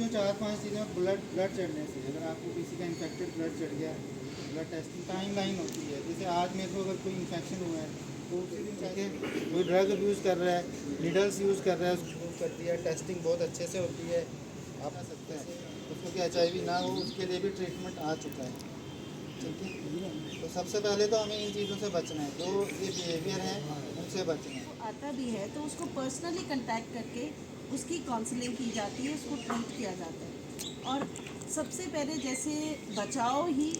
इसमें 4-5 चीज़ें ब्लड चढ़ने से, अगर आपको किसी का इन्फेक्टेड ब्लड चढ़ गया, ब्लड टेस्टिंग टाइम लाइन होती है। जैसे आज मेरे को अगर कोई इन्फेक्शन हुआ है तो उसी दिन चाहिए कोई ड्रग यूज़ कर रहा है, नीडल्स यूज़ कर रहा है, उसको यूज़ करती है, टेस्टिंग बहुत अच्छे से होती है। आप आ सकते हैं उसको कि HIV ना हो, उसके लिए भी ट्रीटमेंट आ चुका है। ठीक है, तो सबसे पहले तो हमें इन चीज़ों से बचना है, जो ये बिहेवियर हैं उनसे बचना है। आता भी है तो उसको पर्सनली कांटेक्ट करके उसकी काउंसलिंग की जाती है, उसको ट्रीट किया जाता है। और सबसे पहले जैसे बचाव ही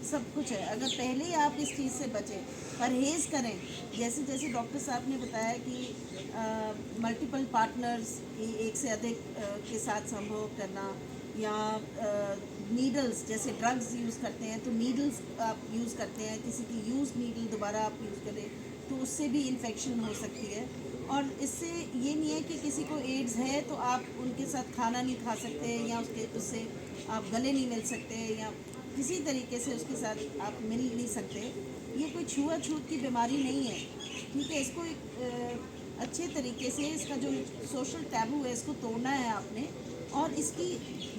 सब कुछ है। अगर पहले ही आप इस चीज़ से बचें, परहेज़ करें, जैसे जैसे डॉक्टर साहब ने बताया कि मल्टीपल पार्टनर्स, एक से अधिक के साथ संभोग करना, या नीडल्स, जैसे ड्रग्स यूज़ करते हैं तो नीडल्स आप यूज़ करते हैं, किसी की यूज़ नीडल दोबारा आप यूज़ करें तो उससे भी इन्फेक्शन हो सकती है। और इससे ये नहीं है कि किसी को एड्स है तो आप उनके साथ खाना नहीं खा सकते, या उससे आप गले नहीं मिल सकते, या किसी तरीके से उसके साथ आप मिल नहीं सकते। ये कोई छुआछूत की बीमारी नहीं है, ठीक है। इसको एक अच्छे तरीके से, इसका जो सोशल टैबू है इसको तोड़ना है आपने, और इसकी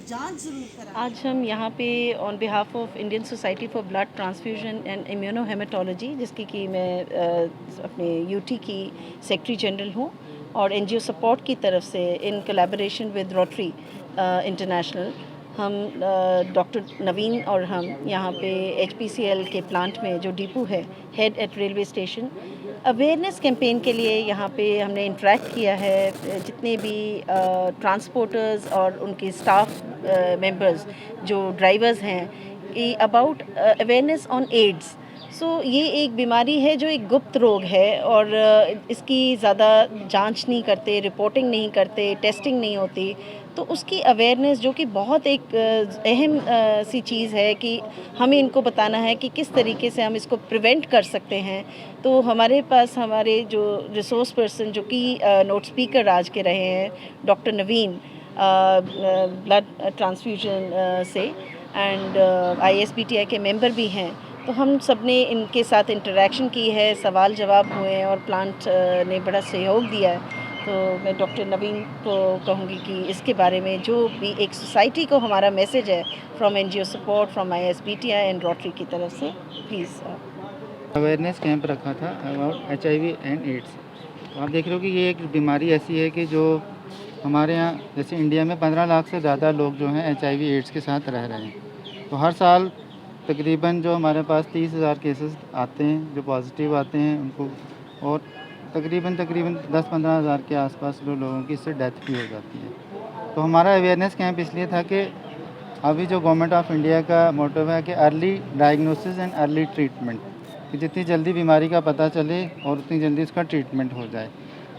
जांच ज़रूर करानी। आज हम यहाँ पे on behalf of Indian society for blood transfusion and immunohematology, जिसकी कि मैं अपने यूटी की सेक्रेटरी जनरल हूँ, और एनजीओ सपोर्ट की तरफ से in collaboration with rotary international, हम डॉक्टर नवीन और हम यहाँ पे एचपीसीएल के प्लांट में जो डिपो है head at railway station, awareness campaign के लिए यहाँ पे हमने इंटरेक्ट किया है जितने भी ट्रांसपोर्टर्स और उनके स्टाफ मेंबर्स जो ड्राइवर्स हैं, कि अबाउट अवेयरनेस ऑन एड्स। सो ये एक बीमारी है जो एक गुप्त रोग है, और इसकी ज़्यादा जांच नहीं करते, रिपोर्टिंग नहीं करते, टेस्टिंग नहीं होती। तो उसकी अवेयरनेस जो कि बहुत एक अहम सी चीज़ है कि हमें इनको बताना है कि किस तरीके से हम इसको प्रिवेंट कर सकते हैं। तो हमारे पास हमारे जो रिसोर्स पर्सन जो कि नोट स्पीकर आज के रहे हैं, डॉक्टर नवीन, ब्लड ट्रांसफ्यूजन से, एंड ISBTI के मेंबर भी हैं। तो हम सब ने इनके साथ इंटरेक्शन की है, सवाल जवाब हुए हैं, और प्लांट ने बड़ा सहयोग दिया है। तो मैं डॉक्टर नवीन को कहूँगी कि इसके बारे में जो भी एक सोसाइटी को हमारा मैसेज है from NGO support, from ISBTI and rotary की तरफ से, प्लीज़। अवेयरनेस कैंप रखा था अबाउट HIV एंड एड्स। तो आप देख रहे हो कि ये एक बीमारी ऐसी है कि जो हमारे यहाँ, जैसे इंडिया में 15 लाख से ज़्यादा लोग जो हैं HIV एड्स के साथ रह रहे हैं। तो हर साल तकरीबन जो हमारे पास 30,000 केसेस आते हैं जो पॉजिटिव आते हैं उनको, और तकरीबन 10-15 हज़ार के आसपास जो लोगों की इससे डेथ भी हो जाती है। तो हमारा अवेयरनेस कैंप इसलिए था कि अभी जो गवर्नमेंट ऑफ इंडिया का मोटो है कि early diagnosis and early treatment, कि जितनी जल्दी बीमारी का पता चले और उतनी जल्दी उसका ट्रीटमेंट हो जाए।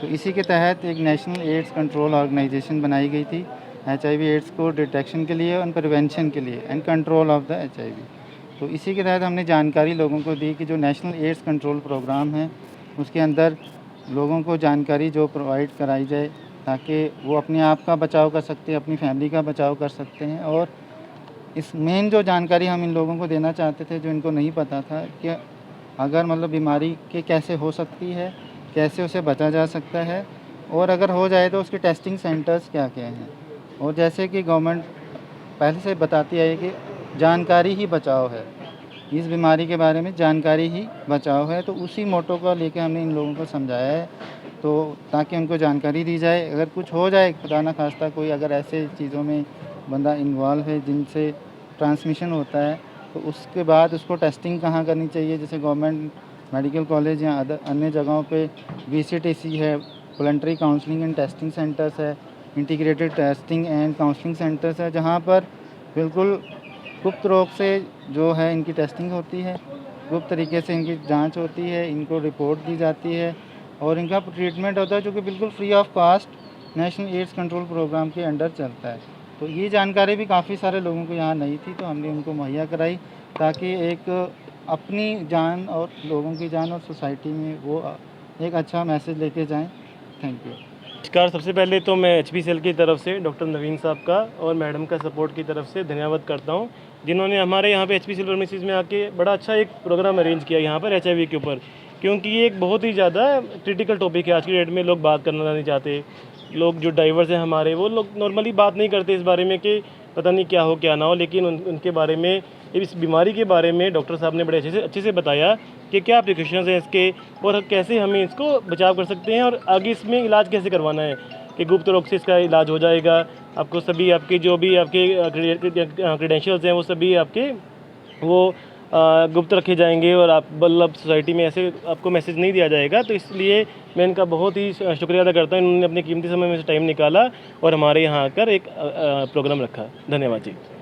तो इसी के तहत एक नेशनल एड्स कंट्रोल ऑर्गेनाइजेशन बनाई गई थी HIV एड्स को डिटेक्शन के लिए और प्रिवेंशन के लिए and control of the HIV। तो इसी के तहत हमने जानकारी लोगों को दी कि जो नेशनल एड्स कंट्रोल प्रोग्राम है उसके अंदर लोगों को जानकारी जो प्रोवाइड कराई जाए, ताकि वो अपने आप का बचाव कर सकते हैं, अपनी फैमिली का बचाव कर सकते हैं। और इस मेन जो जानकारी हम इन लोगों को देना चाहते थे जो इनको नहीं पता था, कि अगर मतलब बीमारी के कैसे हो सकती है, कैसे उसे बचा जा सकता है, और अगर हो जाए तो उसके टेस्टिंग सेंटर्स क्या क्या हैं। और जैसे कि गवर्नमेंट पहले से बताती है कि जानकारी ही बचाव है, इस बीमारी के बारे में जानकारी ही बचाव है। तो उसी मोटो को लेके हमने इन लोगों को समझाया है, तो ताकि उनको जानकारी दी जाए। अगर कुछ हो जाए, खुदा ना खास्ता कोई अगर ऐसे चीज़ों में बंदा इन्वॉल्व है जिनसे ट्रांसमिशन होता है, तो उसके बाद उसको टेस्टिंग कहाँ करनी चाहिए। जैसे गवर्नमेंट मेडिकल कॉलेज या अन्य जगहों पे VCTC है, voluntary counselling and testing centres है, integrated testing and counselling centres है, जहाँ पर बिल्कुल गुप्त रोग से जो है इनकी टेस्टिंग होती है, गुप्त तरीके से इनकी जांच होती है, इनको रिपोर्ट दी जाती है और इनका ट्रीटमेंट होता है, जो कि बिल्कुल free of cost national AIDS control programme के अंडर चलता है। तो ये जानकारी भी काफ़ी सारे लोगों को यहाँ नहीं थी, तो हमने उनको मुहैया कराई, ताकि एक अपनी जान और लोगों की जान और सोसाइटी में वो एक अच्छा मैसेज लेके जाएँ। Thank you. नमस्कार। सबसे पहले तो मैं HPCL की तरफ से डॉक्टर नवीन साहब का और मैडम का सपोर्ट की तरफ से धन्यवाद करता हूं, जिन्होंने हमारे यहाँ पे HPCL प्रेमिसेस में आके बड़ा अच्छा एक प्रोग्राम अरेंज किया यहाँ पर HIV के ऊपर, क्योंकि ये एक बहुत ही ज़्यादा क्रिटिकल टॉपिक है। आज की डेट में लोग बात करना नहीं चाहते, लोग जो ड्राइवर्स हैं हमारे, वो लोग नॉर्मली बात नहीं करते इस बारे में कि पता नहीं क्या हो क्या ना हो, लेकिन उनके बारे में, इस बीमारी के बारे में डॉक्टर साहब ने बड़े अच्छे से बताया कि क्या प्रिकॉशंस हैं इसके और कैसे हमें इसको बचाव कर सकते हैं और आगे इसमें इलाज कैसे करवाना है कि गुप्त रोग से इसका इलाज हो जाएगा। आपको सभी आपके जो भी आपके क्रेडेंशियल्स हैं वो सभी आपके वो गुप्त रखे जाएंगे और आप मतलब सोसाइटी में ऐसे आपको मैसेज नहीं दिया जाएगा। तो इसलिए मैं इनका बहुत ही शुक्रिया अदा करता हूँ, इन्होंने अपने कीमती समय में से टाइम निकाला और हमारे यहाँ आकर एक प्रोग्राम रखा। धन्यवाद जी।